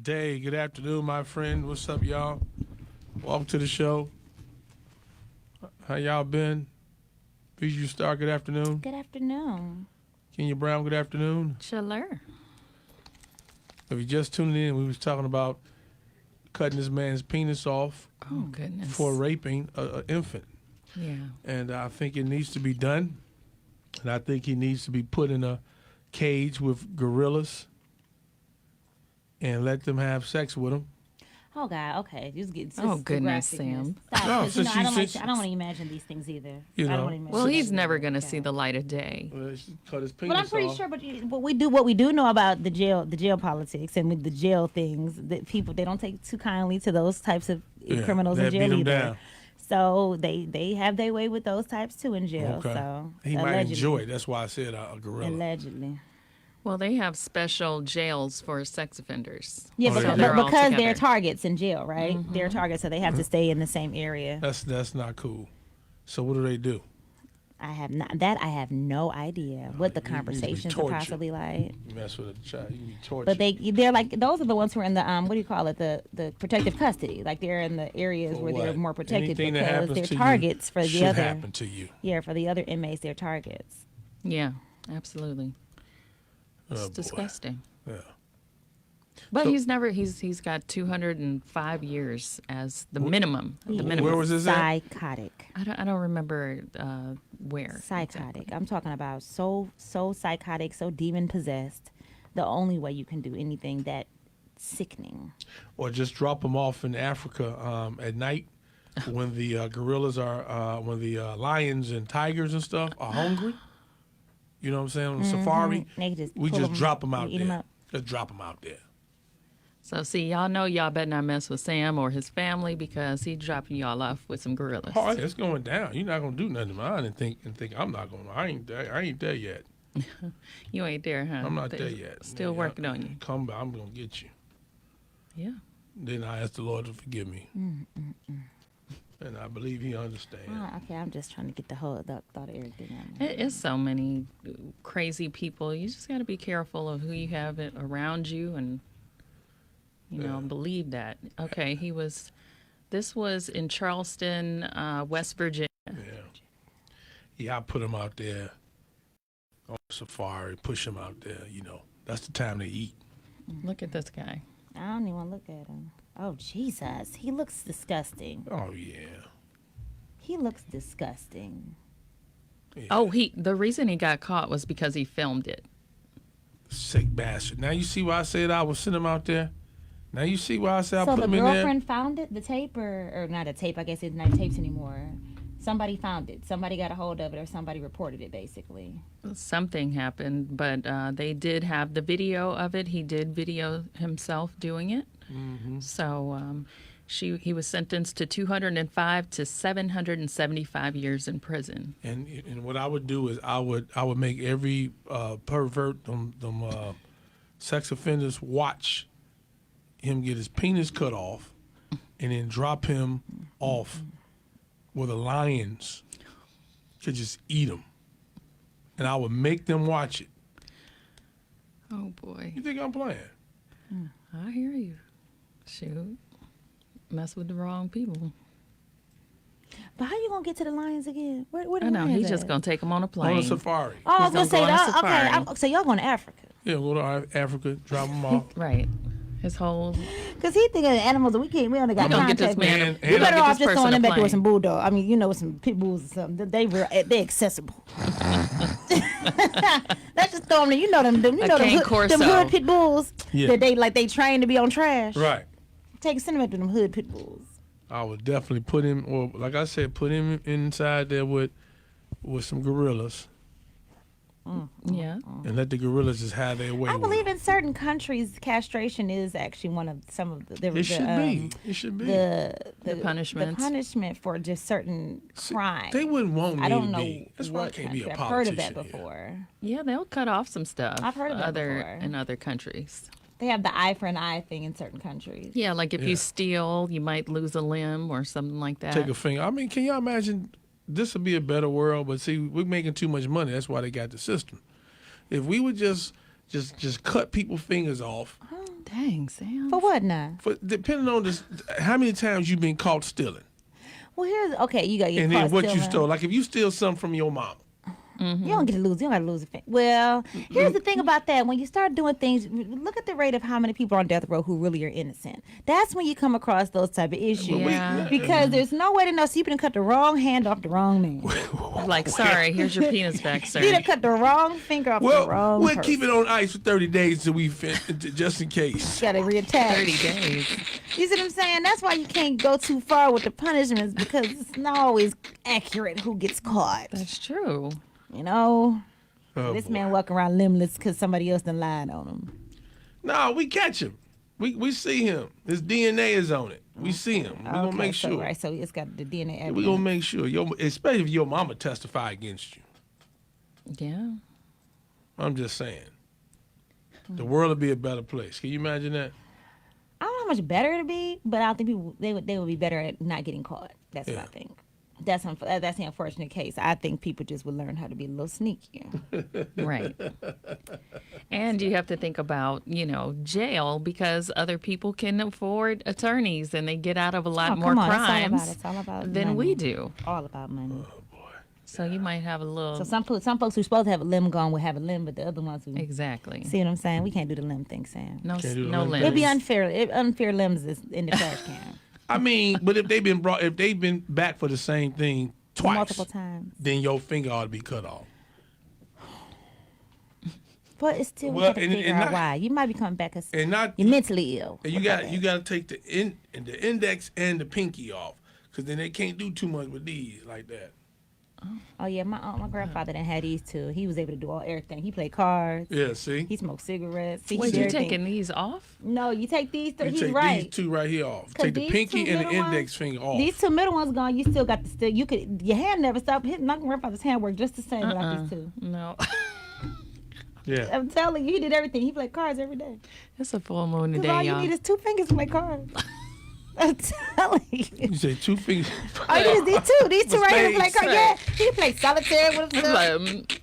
day. Good afternoon, my friend. What's up, y'all? Welcome to the show. How y'all been? Bijou Star, good afternoon. Good afternoon. Kenya Brown, good afternoon. Sure. If you just tuned in, we was talking about cutting this man's penis off Oh, goodness. for raping an infant. Yeah. And I think it needs to be done. And I think he needs to be put in a cage with gorillas and let them have sex with him. Oh God, okay. Just get Oh, goodness, Sam. Stop, No, 'cause, since I you- don't since- I don't want to imagine these things either. You I don't know. wanna imagine Well, he's these never things. going to see the light of day. Cut his penis But I'm pretty off. sure. But what we do know about the jail politics and with the jail things, that people they don't take too kindly to those types of criminals they in beat jail him either. down. So they have their way with those types too in jail. Okay. So He might allegedly. enjoy it. That's why I said a gorilla. Allegedly. Well, they have special jails for sex offenders. Yeah, Oh, but, yeah. but They're all because they're together. targets in jail, right? They're targets, so they have to stay in the same area. That's not cool. So what do? I have no idea what the you need to be conversations are tortured. possibly like. You mess with a child, you be tortured. But they're like those are the ones who are in the what do you call it, the protective custody. Like they're in the areas For where they're what? more protected Anything that because happens they're to you targets for the should other. happen to you. Yeah, for the other inmates, they're targets. Yeah, absolutely. It's Oh, boy. disgusting. Yeah. But So- he's got 205 years as the minimum. The minimum. Where was this at? Psychotic. I don't remember where. Psychotic. I'm talking about so psychotic, so demon possessed. The only way you can do anything that sickening. Or just drop them off in Africa at night when the gorillas are, when the lions and tigers and stuff are hungry. You know what I'm saying? On safari, They just we pull just 'em, drop them out eat 'em there. up. Just drop them out there. So see, y'all know y'all better not mess with Sam or his family because he's dropping y'all off with some gorillas. Oh, it's going down. You're not gonna do nothing. I didn't think I'm not gonna. I ain't there yet. You ain't there, huh? I'm not They there yet. Still Yeah, working on you. Come back. I'm gonna get you. Yeah. Then I ask the Lord to forgive me. And I believe He understands. Okay, I'm just trying to get the thought of everything out. It's so many crazy people. You just got to be careful of who you have around you and, believe that. Okay, this was in Charleston, West Virginia. Yeah, I put him out there on safari, push him out there, That's the time to eat. Look at this guy. I don't even want to look at him. Oh, Jesus. He looks disgusting. Oh, yeah. He looks disgusting. Yeah. Oh, the reason he got caught was because he filmed it. Sick bastard. Now you see why I said I would send him out there? Now you see why I said I So put the him in there? girlfriend found it, the tape, or not a tape, I guess it's not tapes anymore. Somebody found it. Somebody got a hold of it or somebody reported it, basically. Something happened, but they did have the video of it. He did video himself doing it. Mm-hmm. So he was sentenced to 205 to 775 years in prison. And what I would do is I would make every pervert, them sex offenders watch him get his penis cut off, and then drop him off where the lions could just eat him. And I would make them watch it. Oh boy, You think I'm playing? I hear you. Shoot, mess with the wrong people. But how you going to get to the lions again? Where the I know lions he's just at? gonna take him on a On plane. a safari. Oh, I was He's going to gonna say, go on a okay, safari. so y'all going to Africa. Yeah, go to Africa, drop him off. Right, his whole. Because he thinking of animals that we only got We gonna get this contact with. man. And- You and- better get off this just person throwing a them back there with plane. some bulldog. I mean, with some pit bulls or something. They accessible. Let's just throw them there. You know them cane them corso. hood pit bulls Yeah. that they train to be on trash. Right. Send them back to them hood pit bulls. I would definitely put him, or like I said, put him inside there with some gorillas, Yeah. and let the gorillas just have their way. I with believe him. in certain countries, castration is actually one of some of the It should be. It should be. the punishments. The punishment for just certain crimes. They wouldn't want me I don't to know be. That's why I what can't be a country. I've heard of politician. that here. before. Yeah, they'll cut off some stuff. I've heard of that before. in other countries. They have the eye for an eye thing in certain countries. Yeah, like if Yeah. you steal, you might lose a limb or something like that. Take a finger. I mean, can you imagine? This would be a better world, but see, we're making too much money. That's why they got the system. If we would just just cut people's fingers off. Dang, Sam. For what now? For depending on this, how many times you've been caught stealing, Well, you got your and car then what you stealing. stole. Like if you steal something from your mama, You don't get to lose. You don't got to lose a thing. Well, here's the thing about that. When you start doing things, look at the rate of how many people are on death row who really are innocent. That's when you come across those type of issues. Yeah. Because there's no way to know. So you done cut the wrong hand off the wrong man. Like, sorry, here's your penis back, sir. You done cut the wrong finger off the wrong we'll person. keep it on ice for 30 days till just in case. Got to reattach. 30 days. You see what I'm saying? That's why you can't go too far with the punishments because it's not always accurate who gets caught. That's true. You know? Oh, This boy. man walking around limbless because somebody else done lied on him. No, we catch him. We see him. His DNA is on it. We see him. We're gonna make sure. Right, so it's got the DNA evidence. We're gonna make sure. Especially if your mama testify against you. Yeah. I'm just saying. The world would be a better place. Can you imagine that? I don't know how much better it'd be, but I think people they would be better at not getting caught. That's what I Yeah. think. That's the unfortunate case. I think people just would learn how to be a little sneakier. Right. And you have to think about, jail because other people can afford attorneys and they get out of a lot more Come on, crimes it's all about than money. we do. All about money. So you might have a little. So some folks who's supposed to have a limb gone will have a limb, but the other ones who Exactly. see what I'm saying? We can't do the limb thing, Sam. No, Can't do the no limb. limbs. It'd be unfair. Unfair limbs is in the trash can I mean, but if they've been back for the same thing twice, multiple times. then your finger ought to be cut off. But it's still Well, we got to and figure not- out why. You might be coming back as And not you're mentally ill. and you got to take the index and the pinky off, because then they can't do too much with these like that. Oh yeah, my grandfather done had these too. He was able to do everything. He played cards. Yeah, see. He smoked cigarettes. He Wait, did you everything. taking these off? No, you take these. You He's take right. these two right here off. 'Cause Take the these pinky two and the middle index ones- finger off. These two middle ones gone. You still got your hand never stopped. My grandfather's hand worked just the same without these two. No. Yeah. I'm telling you, he did everything. He played cards every day. It's a full moon Cause today, all you y'all. need is two fingers to play cards. I'm telling you. You say two fingers. All you need is these two. These two right here to play spades. cards. Yeah, he played solitaire with himself. Like,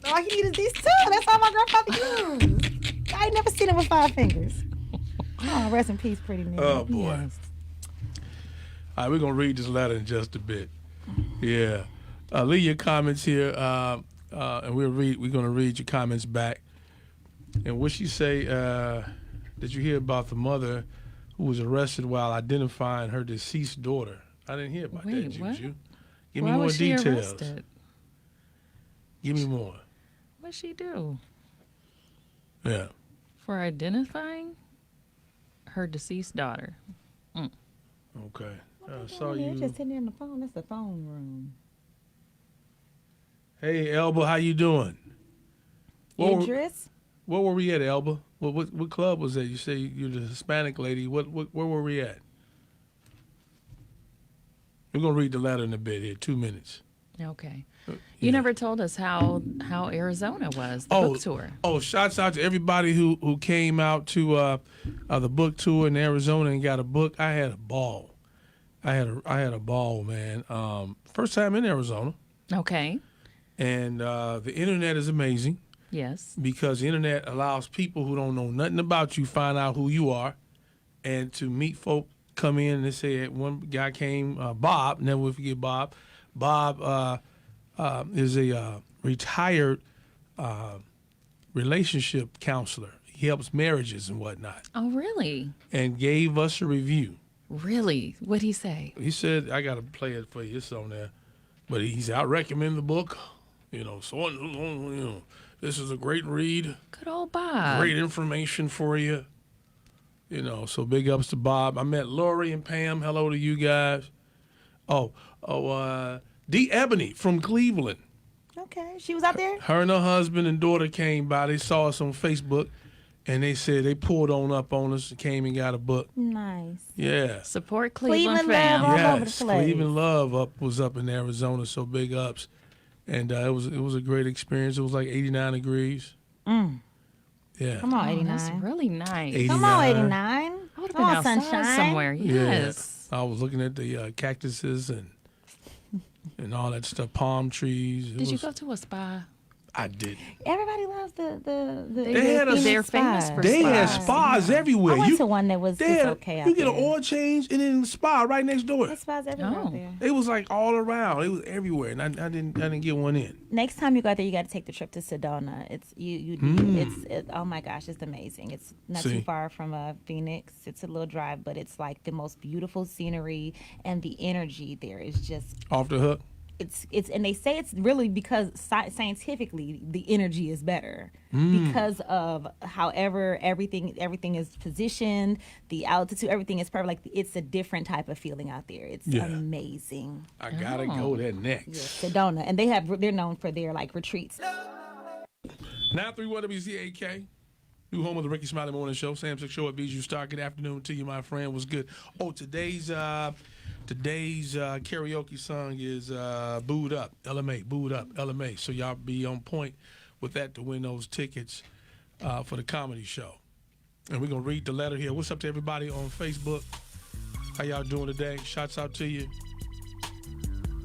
All you need is these two. That's all my grandfather used. I ain't never seen him with 5 fingers. Oh, rest in peace, pretty nigga. Oh boy. yes. All right, we're gonna read this letter in just a bit. Yeah, leave your comments here, and we're gonna read your comments back. And what she say? Did you hear about the mother who was arrested while identifying her deceased daughter? I didn't hear about that, Wait, what? Juju. Give me Why more was she details. arrested? Give me more. What'd she do? Yeah. For identifying her deceased daughter. Okay. I saw You're you. just sitting there on the phone. That's the phone room. Hey, Elba, how you doing? What were- Idris? Where were we at, Elba? What club was that? You say you're the Hispanic lady. Where were we at? We're gonna read the letter in a bit here. 2 minutes. Okay. Yeah. You never told us how Arizona was, the book tour. Oh, shouts out to everybody who came out to the book tour in Arizona and got a book. I had a ball. I had a ball, man. First time in Arizona, Okay. and the internet is amazing. Yes. Because the internet allows people who don't know nothing about you find out who you are, and to meet folk come in and they say one guy came, Bob, never will forget Bob. Bob is a retired relationship counselor. He helps marriages and whatnot, Oh, really? and gave us a review. Really? What'd he say? He said, I got to play it for you. It's on there. But he said, I recommend the book. This is a great read. Good old Bob. Great information for you. So big ups to Bob. I met Lori and Pam. Hello to you guys. D. Ebony from Cleveland. Okay. She was out there? Her and her husband and daughter came by. They saw us on Facebook, and they said they pulled up on us and came and got a book. Nice. Yeah. Support Cleveland, Cleveland fam. love. All over the Yes. place. Cleveland Love was up in Arizona, so big ups. And it was a great experience. It was like 89 degrees. Yeah. Come on, Oh, 89. that's really nice. 89. Come on, 89. I would have Come been on, outside sunshine. somewhere. Yeah. Yes. I was looking at the cactuses and all that stuff, palm trees. Did you go to a spa? I didn't. Everybody loves the They had us- They're famous for They had spas. spas everywhere. I went to one that was they just had- okay out You get there. an oil change and then the spa right next door. There's spas everywhere Oh. out there. It was like all around. It was everywhere, and I didn't get one in. Next time you go out there, you got to take the trip to Sedona. It's oh my gosh, it's amazing. It's not See. too far from Phoenix. It's a little drive, but it's like the most beautiful scenery, and the energy there is just Off the hook. it's and they say it's really because scientifically the energy is better because of however everything is positioned, the altitude, everything is perfect. Like it's a different type of feeling out there. It's Yeah. amazing. I gotta go there next. Sedona, and they're known for their like retreats. 931 WCAK. New home of the Ricky Smiley Morning Show. Sam Sylk Show at Bijou Star. Good afternoon to you, my friend. What's good? Oh, today's karaoke song is Booed Up, LMA, Booed Up, LMA. So y'all be on point with that to win those tickets for the comedy show. And we're going to read the letter here. What's up to everybody on Facebook? How y'all doing today? Shouts out to you.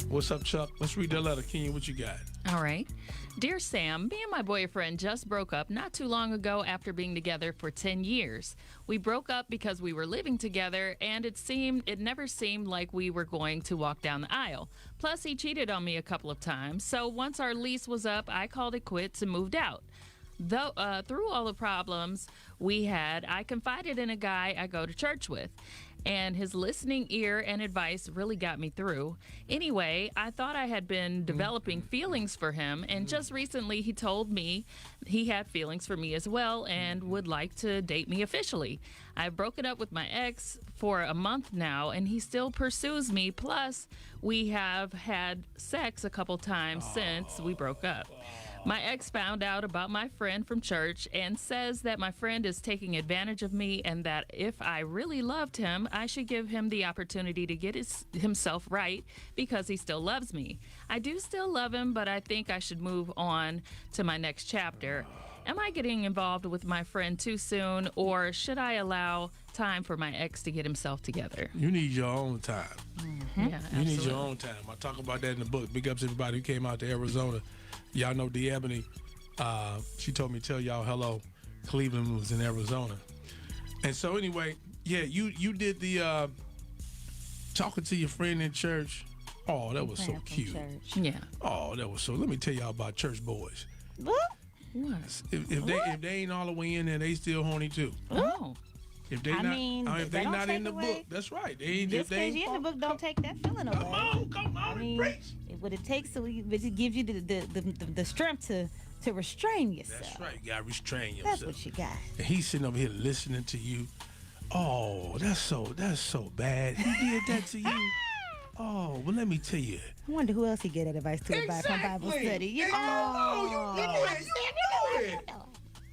What's up, Chuck? Let's read that letter. Kenya, what you got? All right. Dear Sam, me and my boyfriend just broke up not too long ago after being together for 10 years. We broke up because we were living together, and it never seemed like we were going to walk down the aisle. Plus, he cheated on me a couple of times. So once our lease was up, I called it quits and moved out. Though through all the problems we had, I confided in a guy I go to church with, and his listening ear and advice really got me through. Anyway, I thought I had been developing feelings for him, and just recently he told me he had feelings for me as well and would like to date me officially. I've broken up with my ex for a month now, and he still pursues me. Plus, we have had sex a couple times since we broke up. My ex found out about my friend from church and says that my friend is taking advantage of me, and that if I really loved him, I should give him the opportunity to get himself right because he still loves me. I do still love him, but I think I should move on to my next chapter. Am I getting involved with my friend too soon, or should I allow time for my ex to get himself together? You need your own time. Yeah, You need absolutely. your own time. I talk about that in the book. Big ups to everybody who came out to Arizona. Y'all know D. Ebony. She told me to tell y'all hello. Cleveland was in Arizona. And so anyway, yeah, you did the talking to your friend in church. Oh, that was so Friend from cute. church. Yeah. Oh, that was so. Let me tell y'all about church boys. What? What? If they ain't all the way in there, they still horny too. Oh. If they I not, mean, if they they don't not take in the away- book, that's right. They ain't. Just If they because ain't you're in the book, don't take that feeling away. come on, I mean, preach. what it takes to, but it gives you the strength to restrain yourself. That's right. You gotta restrain yourself. That's what you got. And he's sitting over here listening to you. Oh, that's so bad. He did that to you. Oh, well, let me tell you. I wonder who else he get that advice to about from Bible study. You know, You know it.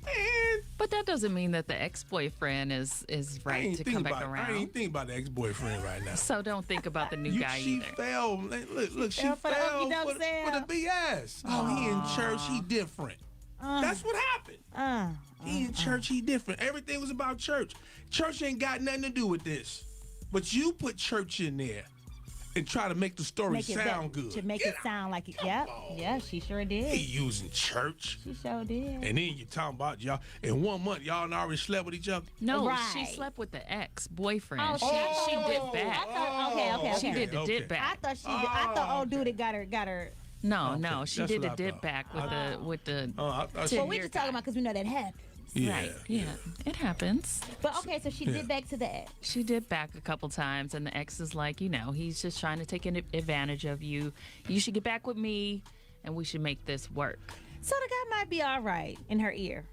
Man, But that doesn't mean that the ex-boyfriend is I right ain't to thinking come back about. I around. ain't thinking about the ex-boyfriend right now. So don't think about the new guy She either. fell. Look, she fell for the fell okey-doke for sale. the BS. Oh, he in church, he different. That's what happened. He in church, he different. Everything was about church. Church ain't got nothing to do with this. But you put church in there and try to make the story make it sound better, good. to make it sound like it. Yep, yeah, she sure He did. using church. She sure did. And then you talking about y'all in 1 month, y'all done already slept with each other. No, Right. she slept with the ex-boyfriend. Oh, she did I back. thought, okay. She did the okay. dip I back. thought she did. I thought old dude that got her. No, Okay, she that's did what the I dip thought. back with the Oh, I thought Ten Well, we year just talking guy. about because we know that happens. yeah, right. Yeah, it happens. But okay, so she did back to the ex. She did back a couple times, and the ex is like, he's just trying to take advantage of you. You should get back with me, and we should make this work. So the guy might be all right in her ear.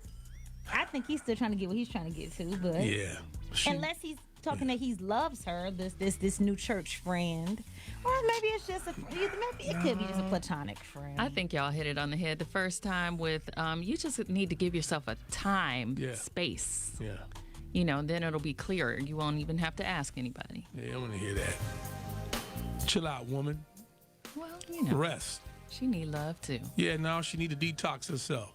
I think he's still trying to get what he's trying to get to, but Yeah. She- unless he's talking that he loves her, this new church friend, or maybe it's just maybe it could be just a platonic friend. I think y'all hit it on the head the first time with you just need to give yourself a time, Yeah. space. yeah. Then it'll be clearer. You won't even have to ask anybody. Yeah, I want to hear that. Chill out, woman. Well, Rest. she need love too. Yeah, now she need to detox herself.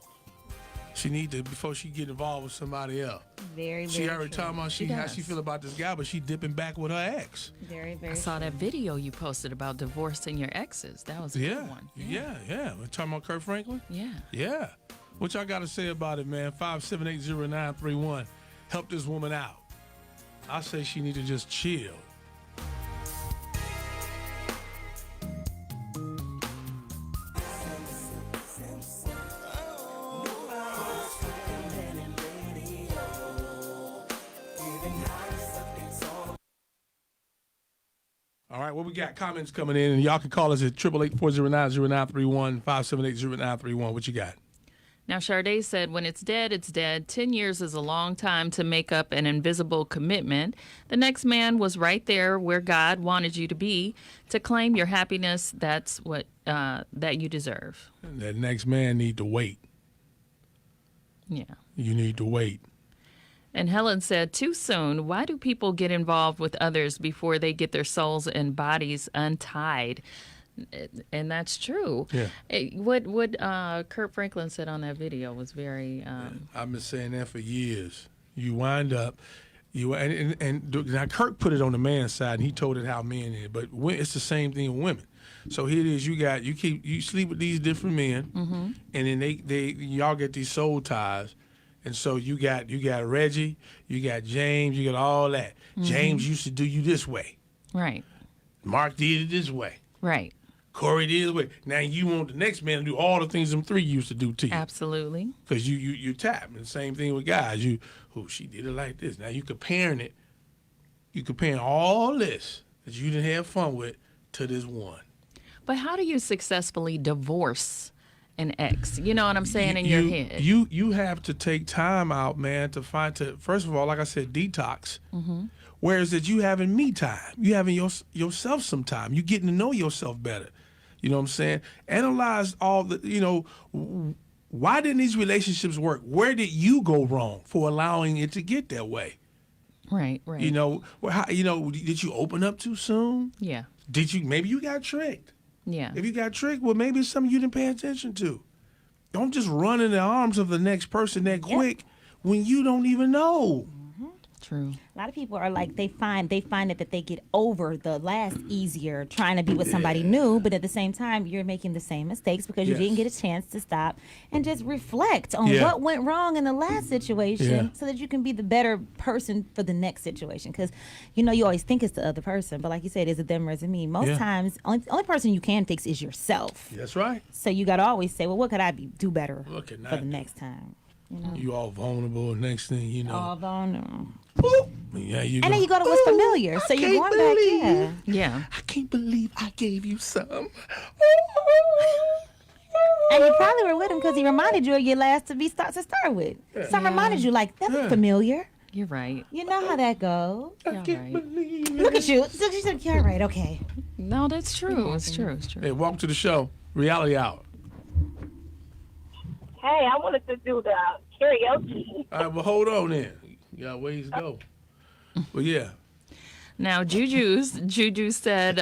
She need to before she get involved with somebody else. Very, She very already true. talking about how she does. feel about this guy, but she dipping back with her ex. Very, very I saw that video you posted about divorcing your exes. That was a Yeah, good one. yeah. We're talking about Kurt Franklin. Yeah. Yeah. What y'all got to say about it, man? 5780931. Help this woman out. I say she need to just chill. All right, what we got? Comments coming in, and y'all can call us at 888-409-0931, 578-0931. What you got? Now, Sade said, when it's dead, it's dead. 10 years is a long time to make up an invisible commitment. The next man was right there where God wanted you to be. To claim your happiness, that's what that you deserve. That next man need to wait. Yeah. You need to wait. And Helen said, too soon. Why do people get involved with others before they get their souls and bodies untied? And that's true. Yeah. What Kurt Franklin said on that video was very. I've been saying that for years. You wind up, and now Kurt put it on the man's side, and he told it how men is, but it's the same thing with women. So here it is. You sleep with these different men, and then y'all get these soul ties. And so you got Reggie, you got James, you got all that. James used to do you this way. Right. Mark did it this way. Right. Corey did it this way. Now you want the next man to do all the things them three used to do to you. Absolutely. Because you tap. And the same thing with guys. She did it like this. Now you comparing all this that you didn't have fun with to this one. But how do you successfully divorce an ex? You know what I'm saying in your head? You have to take time out, man, first of all, like I said, detox. Whereas that you having me time. You having yourself some time. You getting to know yourself better. You know what I'm saying? Analyze all the, why didn't these relationships work? Where did you go wrong for allowing it to get that way? Right. Did you open up too soon? Yeah. Maybe you got tricked. Yeah. If you got tricked, well, maybe it's something you didn't pay attention to. Don't just run in the arms of the next person that quick when you don't even know. True. A lot of people are like they find it that they get over the last easier trying to be with somebody new, but at the same time you're making the same mistakes because you didn't get a chance to stop and just reflect on what went wrong in the last situation so that you can be the better person for the next situation. Because you always think it's the other person, but like you said, is it them or is it me? Most times, only person you can fix is yourself. That's right. So you got to always say, well, what could I do better What can for I the do? next time? You all vulnerable. Next thing you know, All vulnerable. boop, yeah, you And then you go to what's familiar. So you're going back, Yeah. I can't believe I gave you some. And you probably were with him because he reminded you of your last to start with. Something reminded you like, that was familiar. You're right. You know how that goes. You're right. Look at you. So she said, you're right, okay. No, that's true. It's true. It's true. Hey, welcome to the show. Reality Hour. Hey, I wanted to do the karaoke. All right, well, hold on then. You got ways to go. Well, yeah. Now, Juju said,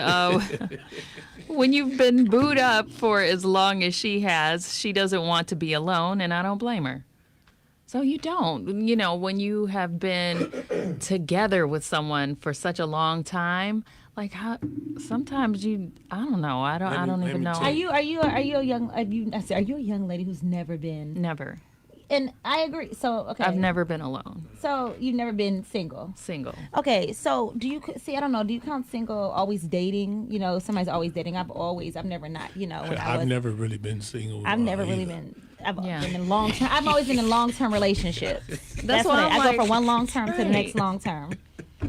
when you've been booed up for as long as she has, she doesn't want to be alone, and I don't blame her. So you don't. When you have been together with someone for such a long time, like how sometimes I don't know. I don't let even me know. tell Are you a young lady who's never been? Never. And I agree. So okay, I've never been alone. So you've never been single. Single. Okay, so do you see? I don't know. Do you count single always dating? Somebody's always dating. I've never not. When I've never really been single. I've never really either. been. I've been in long term. I've always been in long term relationships. That's why what I'm I go like, from one long term to the right. next long term.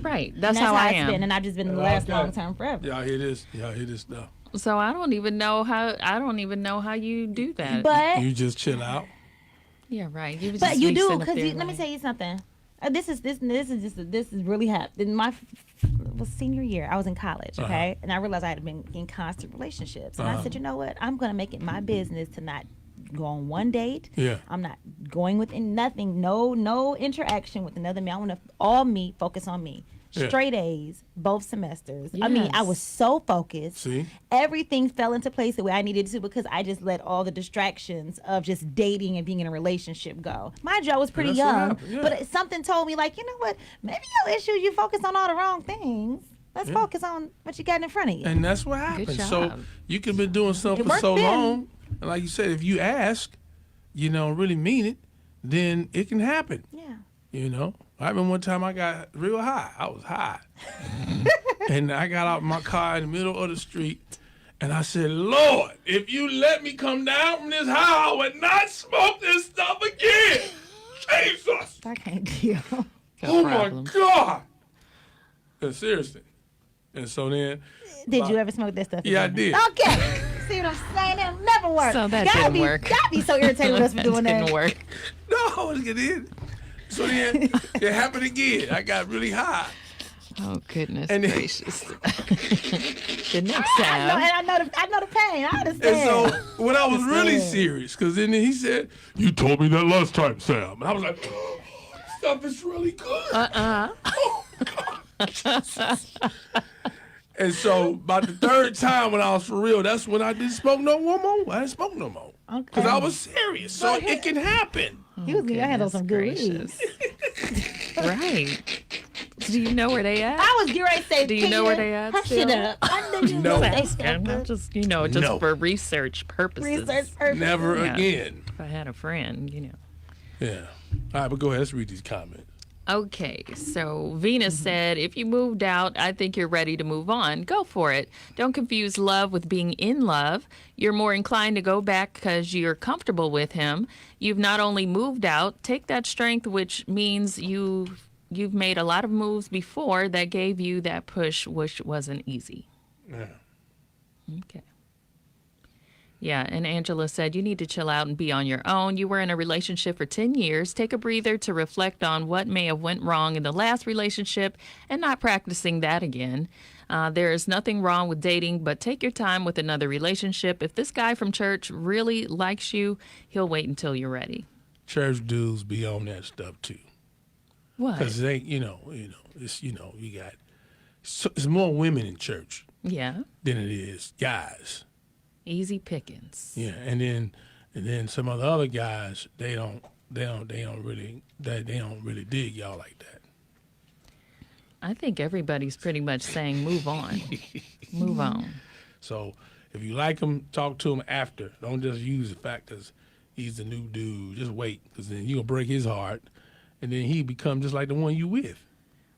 Right. That's And how I it's am. been, and I've just been in the last long term forever. Y'all hear this? Y'all hear this stuff? So I don't even know how you do that. But You just chill out. yeah, right. But you do because let me tell you something. This is really happened. In my was senior year, I was in college, okay, and I realized I had been in constant relationships, and I said, you know what, I'm gonna make it my business to not go on one date. Yeah. I'm not going with nothing, no interaction with another man. I want to all me, focus on me. Yeah. straight A's, both semesters. I mean, I Yes. was so focused. See? Everything fell into place the way I needed to because I just let all the distractions of just dating and being in a relationship go. Mind you, I was pretty That's what young, happened, yeah. but something told me, like, you know what? Maybe your issue, you focus on all the wrong things. Let's focus on what you got in front of you. And that's what happens. So job. you could be doing something It for worked so then. long, and like you said, if you ask, really mean it, then it can happen. Yeah. I remember one time I got real high. I was high. And I got out my car in the middle of the street, and I said, Lord, if you let me come down from this high, I would not smoke this stuff again. Jesus. I can't deal. Oh, problem. my God. And seriously. And so then, Did you ever smoke that stuff? Yeah, I again? did. Okay. See what I'm saying? It'll never work. So that Y'all didn't work. Y'all be so irritated with us for doing that. Didn't work. no, let's get in. So then it happened again. I got really high. Oh, goodness And then- gracious. The next I know, time. and I know the pain. I And understand. so when I was really serious, because then he said, you told me that last time, Sam. And I was like, oh, this stuff is really good. Oh, God. And so about the third time when I was for real, that's when I didn't smoke no more. I didn't smoke no more. Okay. Because I was serious. So it can happen. You was getting your hands on some good Gracious. weed. Right. Do you know where they at? I was getting ready to say, Do you know where they at Hush still? it up. I know you No. know they I'm not just, just No. for research purposes. research purposes. Never Yeah. again. If I had a friend, Yeah. All right, but go ahead. Let's read these comments. Okay, so Venus said, if you moved out, I think you're ready to move on. Go for it. Don't confuse love with being in love. You're more inclined to go back because you're comfortable with him. You've not only moved out, take that strength, which means you've made a lot of moves before that gave you that push, which wasn't easy. Yeah. Okay. Yeah, and Angela said, you need to chill out and be on your own. You were in a relationship for 10 years. Take a breather to reflect on what may have went wrong in the last relationship and not practicing that again. There is nothing wrong with dating, but take your time with another relationship. If this guy from church really likes you, he'll wait until you're ready. Church dudes be on that stuff too. What? Because they, it's, you got, it's more women in church Yeah, than it is guys. easy pickings. Yeah, and then some of the other guys, they don't really dig y'all like that. I think everybody's pretty much saying move on. Move on. So if you like him, talk to him after. Don't just use the fact that he's the new dude. Just wait, because then you'll break his heart, and then he become just like the one you with.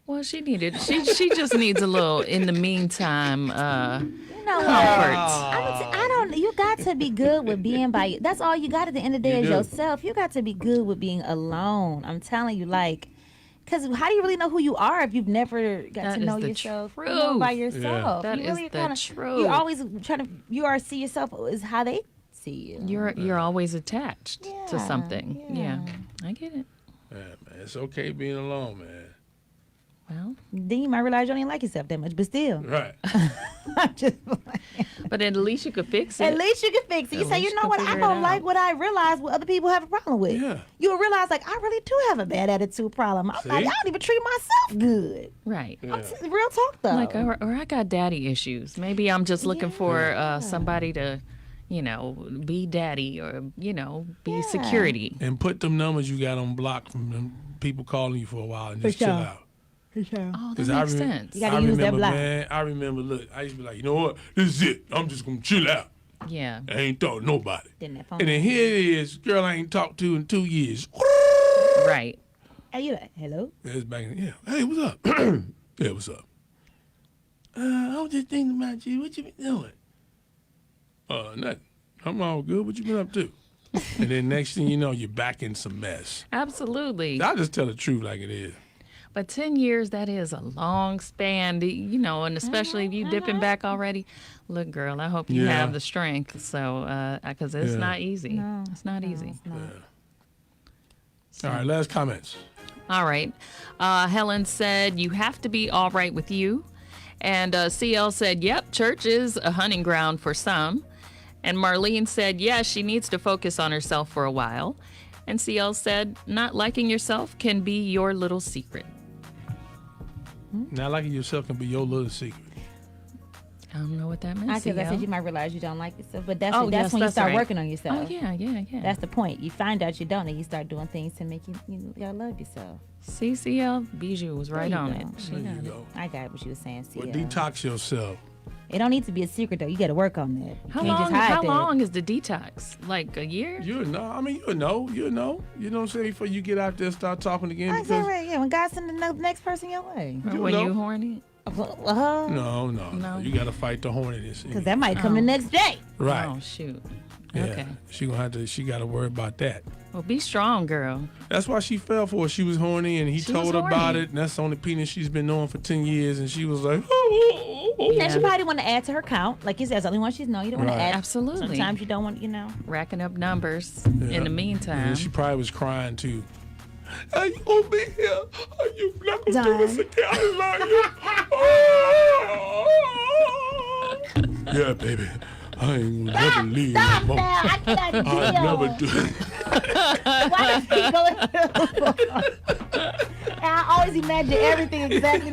Well, she just needs a little, in the meantime, You know what? comfort. I don't. You got to be good with being by you. That's all you got at the end of the day You is do. yourself. You got to be good with being alone. I'm telling you, because how do you really know who you are if you've never got That to is know the yourself truth. by yourself? That you is really the truth. You're always trying to. You are see yourself as how they see you. You're always attached to Yeah, something. yeah. Yeah, I get it. Yeah, man, it's okay being alone, man. Well, Then you might realize you don't even like yourself that much, but still, Right. I'm just. but at least you could fix it. At least you can fix it. You At say, least you you know can what? I figure it don't like out. what I realize what other people have a problem with. Yeah. You'll realize, I really do have a bad attitude problem. I'm See? like, I don't even treat myself good. Right. Yeah. Real talk, though. Like, or I got daddy issues. Maybe I'm just looking for somebody to, be daddy or, be security. And put them numbers you got on block from them people calling you for a while and just For chill sure. out. For sure. Oh, that 'Cause makes I sense. You gotta use that remember, block. man. I remember. Look, I used to be like, you know what? This is it. I'm just gonna chill out. Yeah. I ain't talking to nobody. Then that phone. And then here it is, girl I ain't talked to in 2 years. Right. Hey, you like, hello? It's back in, yeah. Hey, what's up? Yeah, what's up? I was just thinking about you. What you been doing? Nothing. I'm all good. What you been up to? And then next thing you know, you're back in some mess. Absolutely. I'll just tell the truth like it is. But 10 years, that is a long span, and especially if you dipping back already. Look, girl, I hope you Yeah. have the strength. So, because it's Yeah. not easy. It's not easy. All right, last comments. All right. Helen said, you have to be all right with you. And CL said, yep, church is a hunting ground for some. And Marlene said, yes, she needs to focus on herself for a while. And CL said, not liking yourself can be your little secret. Not liking yourself can be your little secret. I don't know what that means. I said CL. you might realize you don't like yourself, but that's Oh, that's yes, when you that's start right. working on yourself. Oh, yeah. That's the point. You find out you don't, and you start doing things to make you gotta love yourself. CCL, Bijou was right There you on go. it. She There got you it. go. I got what you were saying. Well, CL. detox yourself. It don't need to be a secret though. You got to work on that. How You can't long? just hide How that. long is the detox? Like a year? You'll know. I mean, you'll know. You know what I'm saying? Before you get out there and start talking again. I Because said right. Yeah, when God send the next person your way. Or You when know. you horny? no. No. You got to fight the horniness. Because that might come the next day. Right. Oh shoot. Yeah. Okay. She got to worry about that. Well, be strong, girl. That's why she fell for it. She was horny, and he She told was her about horny. it. And that's the only penis she's been knowing for 10 years. And she was like, And she probably want to add to her count. Like you said, that's the only one she's known. You don't want Right. to add. Absolutely. Sometimes you don't want, Racking up numbers in the meantime. And she probably was crying too. Are you gonna be here? Are you not gonna do this again? I love you. Yeah, baby. I ain't gonna never leave you Stop alone. now. I cannot deal. I'll never do it. Why does he go I always imagine everything exactly.